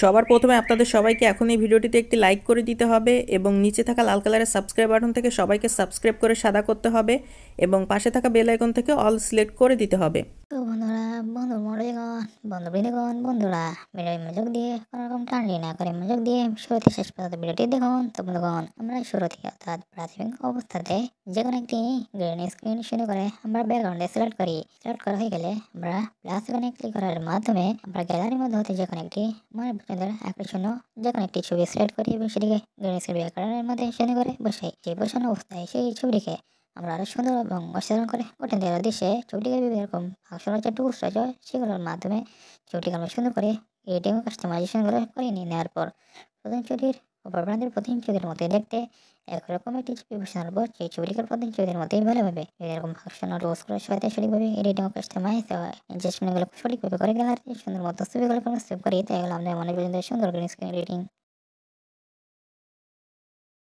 সবার প্রথমে আপনাদের সবাইকে এখন এই ভিডিওটিতে একটি লাইক করে দিতে হবে এবং নিচে থাকা লাল কালারের সাবস্ক্রাইব বাটন থেকে সবাইকে সাবস্ক্রাইব করে সাদা করতে হবে এবং পাশে থাকা বেল আইকন থেকে অল সিলেক্ট করে দিতে হবে। তো বন্ধুরা, বন্ধুরা ভিডিও মনোযোগ দিয়ে কোনো রকম টানাটানি না করে মনোযোগ দিয়ে শুরু থেকে শেষ পর্যন্ত ভিডিওটি দেখুন। তো বন্ধুগণ, আমরা শুরু থেকে অর্থাৎ প্রাথমিক অবস্থাতে যে কোনো একটি গ্রিন স্ক্রিন শুরু করে আমরা ব্যাকগ্রাউন্ডে সিলেক্ট করি। সিলেক্ট করা হয়ে গেলে আমরা প্লাস আইকনে ক্লিক করার মাধ্যমে আমরা গ্যালারির মধ্যে হতে যে কোনো একটি মনের পছন্দের আকর্ষণীয় যে কোনো একটি ছবি সিলেক্ট করি এবং সেটিকে গ্রিন স্ক্রিন ব্যাকগ্রাউন্ডের মধ্যে শুরু করে বসাই। সেই বসানো অবস্থায় সেই ছবিটিকে আমরা আরো সুন্দর এবং অসাধারণ করে গঠন দেওয়ার উদ্দেশ্যে ছবিটিকে বিভিন্ন রকম ফাংশনাল যে টুলস রয়েছে সেগুলোর মাধ্যমে ছবিটিকে আমরা সুন্দর করে এডিটিং ও কাস্টমাইজেশন করে নিয়ে নেওয়ার পর প্রধান ছবিটির অপর প্রান্তের প্রধান ছবির মধ্যে দেখতে একরকম একটি ছবি বসানোর পর সেই ছবিটিকে প্রধান ছবির মধ্যেই ভালোভাবে এরকম ফাংশনাল টুলসগুলোর সাথে সঠিকভাবে এডিটিং ও কাস্টমাইজ অ্যাডজাস্টমেন্টগুলো সঠিকভাবে করে গেলে আর সুন্দর মতো ছবিগুলোকে আমরা সেভ করি। তাই গেলে আমাদের মনে পর্যন্ত সুন্দর গ্রিন স্ক্রিন এডিটিং